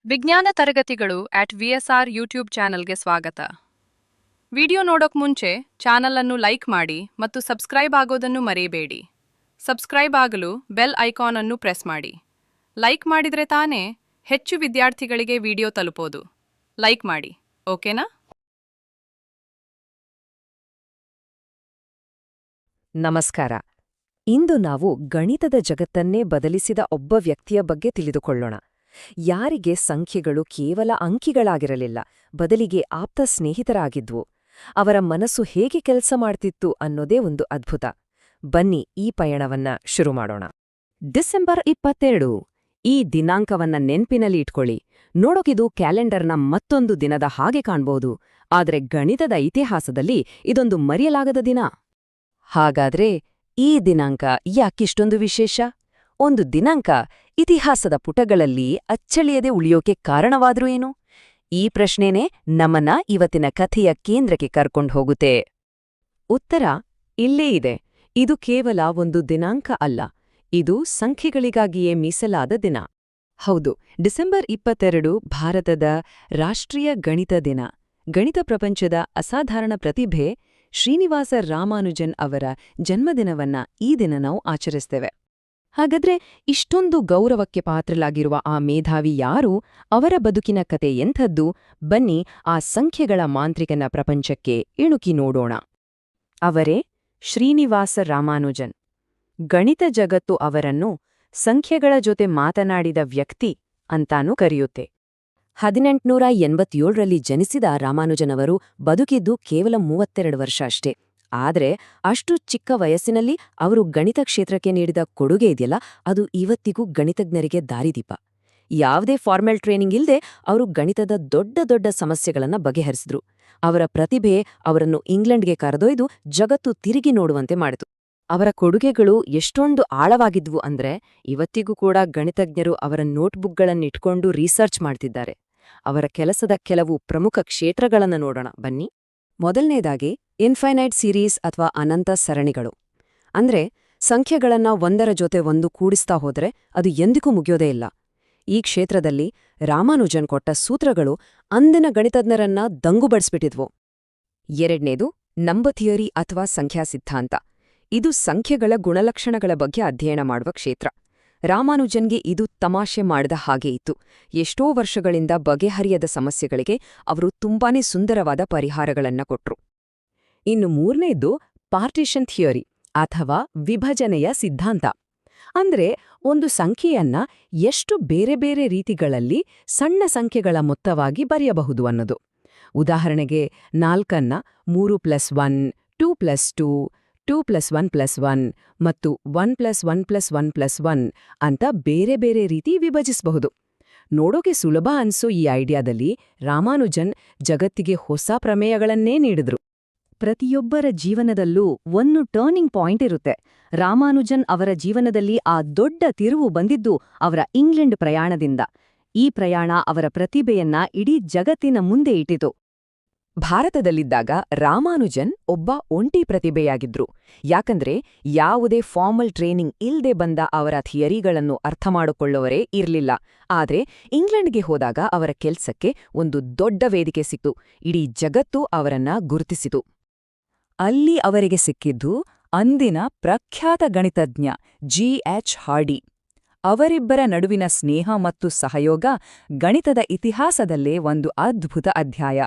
ವಿಜ್ಞಾನ ತರಗತಿಗಳು @VSR YouTube ಚಾನಲ್ಗೆ ಸ್ವಾಗತ. ವಿಡಿಯೋ ನೋಡೋಕ್ ಮುಂಚೆ ಚಾನಲ್ ಅನ್ನು ಲೈಕ್ ಮಾಡಿ ಮತ್ತು ಸಬ್ಸ್ಕ್ರೈಬ್ ಆಗೋದನ್ನು ಮರೆಯಬೇಡಿ. ಸಬ್ಸ್ಕ್ರೈಬ್ ಆಗಲು ಬೆಲ್ ಐಕಾನ್ ಅನ್ನು ಪ್ರೆಸ್ ಮಾಡಿ. ಲೈಕ್ ಮಾಡಿದ್ರೆ ತಾನೇ ಹೆಚ್ಚು ವಿದ್ಯಾರ್ಥಿಗಳಿಗೆ ವಿಡಿಯೋ ತಲುಪೋದು. ಲೈಕ್ ಮಾಡಿ, ಓಕೆನಾ? ನಮಸ್ಕಾರ. ಇಂದು ನಾವು ಗಣಿತದ ಜಗತ್ತನ್ನೇ ಬದಲಿಸಿದ ಒಬ್ಬ ವ್ಯಕ್ತಿಯ ಬಗ್ಗೆ ತಿಳಿದುಕೊಳ್ಳೋಣ. ಯಾರಿಗೆ ಸಂಖ್ಯೆಗಳು ಕೇವಲ ಅಂಕಿಗಳಾಗಿರಲಿಲ್ಲ, ಬದಲಿಗೆ ಆಪ್ತ ಸ್ನೇಹಿತರಾಗಿದ್ವು. ಅವರ ಮನಸ್ಸು ಹೇಗೆ ಕೆಲಸ ಮಾಡ್ತಿತ್ತು ಅನ್ನೋದೇ ಒಂದು ಅದ್ಭುತ. ಬನ್ನಿ ಈ ಪಯಣವನ್ನ ಶುರು ಮಾಡೋಣ. ಡಿಸೆಂಬರ್ 22. ಈ ದಿನಾಂಕವನ್ನ ನೆನ್ಪಿನಲ್ಲಿ ಇಟ್ಕೊಳ್ಳಿ. ನೋಡೋಕಿದು ಕ್ಯಾಲೆಂಡರ್ನ ಮತ್ತೊಂದು ದಿನದ ಹಾಗೆ ಕಾಣ್ಬೋದು, ಆದ್ರೆ ಗಣಿತದ ಇತಿಹಾಸದಲ್ಲಿ ಇದೊಂದು ಮರೆಯಲಾಗದ ದಿನ. ಹಾಗಾದ್ರೆ ಈ ದಿನಾಂಕ ಯಾಕಿಷ್ಟೊಂದು ವಿಶೇಷ? ಒಂದು ದಿನಾಂಕ ಇತಿಹಾಸದ ಪುಟಗಳಲ್ಲಿ ಅಚ್ಚಳಿಯದೆ ಉಳಿಯೋಕೆ ಕಾರಣವಾದ್ರೂ ಏನು? ಈ ಪ್ರಶ್ನೆನೇ ನಮ್ಮನ್ನ ಇವತ್ತಿನ ಕಥೆಯ ಕೇಂದ್ರಕ್ಕೆ ಕರ್ಕೊಂಡು ಹೋಗುತ್ತೆ. ಉತ್ತರ ಇಲ್ಲೇ ಇದೆ. ಇದು ಕೇವಲ ಒಂದು ದಿನಾಂಕ ಅಲ್ಲ, ಇದು ಸಂಖ್ಯೆಗಳಿಗಾಗಿಯೇ ಮೀಸಲಾದ ದಿನ. ಹೌದು, ಡಿಸೆಂಬರ್ 22 ಭಾರತದ ರಾಷ್ಟ್ರೀಯ ಗಣಿತ ದಿನ. ಗಣಿತ ಪ್ರಪಂಚದ ಅಸಾಧಾರಣ ಪ್ರತಿಭೆ ಶ್ರೀನಿವಾಸ ರಾಮಾನುಜನ್ ಅವರ ಜನ್ಮದಿನವನ್ನ ಈ ದಿನ ನಾವು ಆಚರಿಸ್ತೇವೆ. ಹಾಗಾದ್ರೆ ಇಷ್ಟೊಂದು ಗೌರವಕ್ಕೆ ಪಾತ್ರಲಾಗಿರುವ ಆ ಮೇಧಾವಿ ಯಾರು? ಅವರ ಬದುಕಿನ ಕತೆ ಎಂಥದ್ದು? ಬನ್ನಿ ಆ ಸಂಖ್ಯೆಗಳ ಮಾಂತ್ರಿಕನ ಪ್ರಪಂಚಕ್ಕೆ ಇಣುಕಿ ನೋಡೋಣ. ಅವರೇ ಶ್ರೀನಿವಾಸ ರಾಮಾನುಜನ್. ಗಣಿತ ಜಗತ್ತು ಅವರನ್ನು ಸಂಖ್ಯೆಗಳ ಜೊತೆ ಮಾತನಾಡಿದ ವ್ಯಕ್ತಿ ಅಂತಾನೂ ಕರೆಯುತ್ತೆ. 1887ರಲ್ಲಿ ಜನಿಸಿದ ರಾಮಾನುಜನವರು ಬದುಕಿದ್ದು ಕೇವಲ 32 ವರ್ಷ ಅಷ್ಟೇ. ಆದ್ರೆ ಅಷ್ಟು ಚಿಕ್ಕ ವಯಸ್ಸಿನಲ್ಲಿ ಅವರು ಗಣಿತ ಕ್ಷೇತ್ರಕ್ಕೆ ನೀಡಿದ ಕೊಡುಗೆ ಇದೆಯಲ್ಲ, ಅದು ಇವತ್ತಿಗೂ ಗಣಿತಜ್ಞರಿಗೆ ದಾರಿದೀಪ. ಯಾವುದೇ ಫಾರ್ಮಲ್ ಟ್ರೈನಿಂಗ್ ಇಲ್ಲದೆ ಅವರು ಗಣಿತದ ದೊಡ್ಡ ದೊಡ್ಡ ಸಮಸ್ಯೆಗಳನ್ನ ಬಗೆಹರಿಸಿದ್ರು. ಅವರ ಪ್ರತಿಭೆ ಅವರನ್ನು ಇಂಗ್ಲೆಂಡ್ಗೆ ಕರೆದೊಯ್ದು ಜಗತ್ತು ತಿರುಗಿ ನೋಡುವಂತೆ ಮಾಡಿತು. ಅವರ ಕೊಡುಗೆಗಳು ಎಷ್ಟೊಂದು ಆಳವಾಗಿದ್ವು ಅಂದ್ರೆ ಇವತ್ತಿಗೂ ಕೂಡ ಗಣಿತಜ್ಞರು ಅವರ ನೋಟ್ಬುಕ್ಗಳನ್ನಿಟ್ಕೊಂಡು ರಿಸರ್ಚ್ ಮಾಡ್ತಿದ್ದಾರೆ. ಅವರ ಕೆಲಸದ ಕೆಲವು ಪ್ರಮುಖ ಕ್ಷೇತ್ರಗಳನ್ನ ನೋಡೋಣ ಬನ್ನಿ. ಮೊದಲನೇದಾಗಿ ಇನ್ಫೈನೈಟ್ ಸೀರೀಸ್ ಅಥವಾ ಅನಂತ ಸರಣಿಗಳು. ಅಂದ್ರೆ ಸಂಖ್ಯೆಗಳನ್ನ ಒಂದರ ಜೊತೆ ಒಂದು ಕೂಡಿಸ್ತಾ ಹೋದ್ರೆ ಅದು ಎಂದಿಗೂ ಮುಗಿಯೋದೇ ಇಲ್ಲ. ಈ ಕ್ಷೇತ್ರದಲ್ಲಿ ರಾಮಾನುಜನ್ ಕೊಟ್ಟ ಸೂತ್ರಗಳು ಅಂದಿನ ಗಣಿತಜ್ಞರನ್ನ ದಂಗುಬಡಿಸ್ಬಿಟ್ಟಿದ್ವು. ಎರಡನೇದು ನಂಬರ್ ಥಿಯರಿ ಅಥವಾ ಸಂಖ್ಯಾ ಸಿದ್ಧಾಂತ. ಇದು ಸಂಖ್ಯೆಗಳ ಗುಣಲಕ್ಷಣಗಳ ಬಗ್ಗೆ ಅಧ್ಯಯನ ಮಾಡುವ ಕ್ಷೇತ್ರ. ರಾಮಾನುಜನ್ಗೆ ಇದು ತಮಾಷೆ ಮಾಡಿದ ಹಾಗೆ ಇತ್ತು. ಎಷ್ಟೋ ವರ್ಷಗಳಿಂದ ಬಗೆಹರಿಯದ ಸಮಸ್ಯೆಗಳಿಗೆ ಅವರು ತುಂಬಾನೇ ಸುಂದರವಾದ ಪರಿಹಾರಗಳನ್ನ ಕೊಟ್ರು. ಇನ್ನು ಮೂರನೇದು ಪಾರ್ಟಿಷನ್ ಥಿಯರಿ ಅಥವಾ ವಿಭಜನೆಯ ಸಿದ್ಧಾಂತ. ಅಂದ್ರೆ ಒಂದು ಸಂಖ್ಯೆಯನ್ನ ಎಷ್ಟು ಬೇರೆ ಬೇರೆ ರೀತಿಗಳಲ್ಲಿ ಸಣ್ಣ ಸಂಖ್ಯೆಗಳ ಮೊತ್ತವಾಗಿ ಬರೆಯಬಹುದು ಅನ್ನೋದು. ಉದಾಹರಣೆಗೆ 4ಅನ್ನ 3+1, 2+2, 2+1+1 ಮತ್ತು 1+1+1+1 ಅಂತ ಬೇರೆ ಬೇರೆ ರೀತಿ ವಿಭಜಿಸಬಹುದು. ನೋಡೋಕೆ ಸುಲಭ ಅನ್ಸೋ ಈ ಐಡಿಯಾದಲ್ಲಿ ರಾಮಾನುಜನ್ ಜಗತ್ತಿಗೆ ಹೊಸ ಪ್ರಮೇಯಗಳನ್ನೇ ನೀಡಿದ್ರು. ಪ್ರತಿಯೊಬ್ಬರ ಜೀವನದಲ್ಲೂ ಒಂದು ಟರ್ನಿಂಗ್ ಪಾಯಿಂಟ್ ಇರುತ್ತೆ. ರಾಮಾನುಜನ್ ಅವರ ಜೀವನದಲ್ಲಿ ಆ ದೊಡ್ಡ ತಿರುವು ಬಂದಿದ್ದು ಅವರ ಇಂಗ್ಲೆಂಡ್ ಪ್ರಯಾಣದಿಂದ. ಈ ಪ್ರಯಾಣ ಅವರ ಪ್ರತಿಭೆಯನ್ನ ಇಡೀ ಜಗತ್ತಿನ ಮುಂದೆ ಇಟ್ಟಿತು. ಭಾರತದಲ್ಲಿದ್ದಾಗ ರಾಮಾನುಜನ್ ಒಬ್ಬ ಒಂಟಿ ಪ್ರತಿಭೆಯಾಗಿದ್ರು. ಯಾಕಂದ್ರೆ ಯಾವುದೇ ಫಾರ್ಮಲ್ ಟ್ರೈನಿಂಗ್ ಇಲ್ದೆ ಬಂದ ಅವರ ಥಿಯರಿಗಳನ್ನು ಅರ್ಥಮಾಡಿಕೊಳ್ಳುವವರೇ ಇರ್ಲಿಲ್ಲ. ಆದ್ರೆ ಇಂಗ್ಲೆಂಡ್ಗೆ ಹೋದಾಗ ಅವರ ಕೆಲ್ಸಕ್ಕೆ ಒಂದು ದೊಡ್ಡ ವೇದಿಕೆ ಸಿಕ್ತು. ಇಡೀ ಜಗತ್ತು ಅವರನ್ನ ಗುರುತಿಸಿತು. ಅಲ್ಲಿ ಅವರಿಗೆ ಸಿಕ್ಕಿದ್ದು ಅಂದಿನ ಪ್ರಖ್ಯಾತ ಗಣಿತಜ್ಞ G.H. ಹಾರ್ಡಿ. ಅವರಿಬ್ಬರ ನಡುವಿನ ಸ್ನೇಹ ಮತ್ತು ಸಹಯೋಗ ಗಣಿತದ ಇತಿಹಾಸದಲ್ಲೇ ಒಂದು ಅದ್ಭುತ ಅಧ್ಯಾಯ.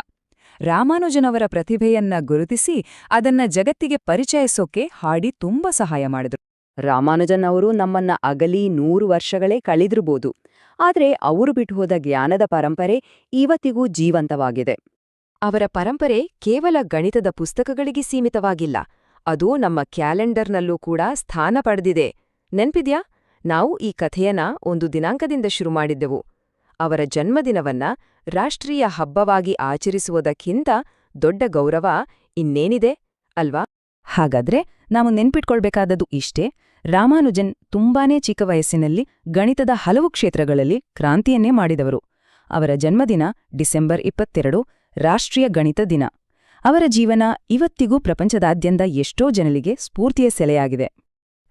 ರಾಮಾನುಜನವರ ಪ್ರತಿಭೆಯನ್ನ ಗುರುತಿಸಿ ಅದನ್ನ ಜಗತ್ತಿಗೆ ಪರಿಚಯಿಸೋಕೆ ಹಾರ್ಡಿ ತುಂಬಾ ಸಹಾಯ ಮಾಡಿದ್ರು. ರಾಮಾನುಜನ್ ಅವರು ನಮ್ಮನ್ನ ಅಗಲಿ 100 ವರ್ಷಗಳೇ ಕಳೆದಿರಬಹುದು, ಆದ್ರೆ ಅವರು ಬಿಟ್ಟು ಹೋದ ಜ್ಞಾನದ ಪರಂಪರೆ ಇವತ್ತಿಗೂ ಜೀವಂತವಾಗಿದೆ. ಅವರ ಪರಂಪರೆ ಕೇವಲ ಗಣಿತದ ಪುಸ್ತಕಗಳಿಗೆ ಸೀಮಿತವಾಗಿಲ್ಲ, ಅದು ನಮ್ಮ ಕ್ಯಾಲೆಂಡರ್ನಲ್ಲೂ ಕೂಡ ಸ್ಥಾನ ಪಡೆದಿದೆ. ನೆನ್ಪಿದ್ಯಾ? ನಾವು ಈ ಕಥೆಯನ್ನ ಒಂದು ದಿನಾಂಕದಿಂದ ಶುರು ಮಾಡಿದ್ದೆವು. ಅವರ ಜನ್ಮದಿನವನ್ನ ರಾಷ್ಟ್ರೀಯ ಹಬ್ಬವಾಗಿ ಆಚರಿಸುವುದಕ್ಕಿಂತ ದೊಡ್ಡ ಗೌರವ ಇನ್ನೇನಿದೆ ಅಲ್ವಾ? ಹಾಗಾದ್ರೆ ನಾವು ನೆನ್ಪಿಟ್ಕೊಳ್ಬೇಕಾದದ್ದು ಇಷ್ಟೇ: ರಾಮಾನುಜನ್ ತುಂಬಾನೇ ಚಿಕ್ಕ ವಯಸ್ಸಿನಲ್ಲಿ ಗಣಿತದ ಹಲವು ಕ್ಷೇತ್ರಗಳಲ್ಲಿ ಕ್ರಾಂತಿಯನ್ನೇ ಮಾಡಿದವರು. ಅವರ ಜನ್ಮದಿನ ಡಿಸೆಂಬರ್ 22, ರಾಷ್ಟ್ರೀಯ ಗಣಿತ ದಿನ. ಅವರ ಜೀವನ ಇವತ್ತಿಗೂ ಪ್ರಪಂಚದಾದ್ಯಂತ ಎಷ್ಟೋ ಜನರಿಗೆ ಸ್ಫೂರ್ತಿಯ ಸೆಲೆಯಾಗಿದೆ.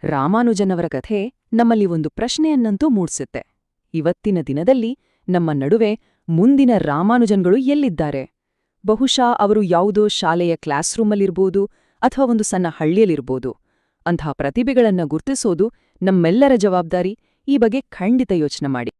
ರಾಮಾನುಜನ್ ಅವರ ಕಥೆ ನಮ್ಮಲ್ಲಿ ಒಂದು ಪ್ರಶ್ನೆಯನ್ನಂತೂ ಮೂಡಿಸುತ್ತೆ. ಇವತ್ತಿನ ದಿನದಲ್ಲಿ ನಮ್ಮ ನಡುವೆ ಮುಂದಿನ ರಾಮಾನುಜನ್ಗಳು ಎಲ್ಲಿದ್ದಾರೆ? ಬಹುಶಃ ಅವರು ಯಾವುದೋ ಶಾಲೆಯ ಕ್ಲಾಸ್ ರೂಮಲ್ಲಿರ್ಬೋದು ಅಥವಾ ಒಂದು ಸಣ್ಣ ಹಳ್ಳಿಯಲ್ಲಿರ್ಬೋದು. ಅಂಥ ಪ್ರತಿಭೆಗಳನ್ನ ಗುರ್ತಿಸೋದು ನಮ್ಮೆಲ್ಲರ ಜವಾಬ್ದಾರಿ. ಈ ಬಗ್ಗೆ ಖಂಡಿತ ಯೋಚನೆ ಮಾಡಿ.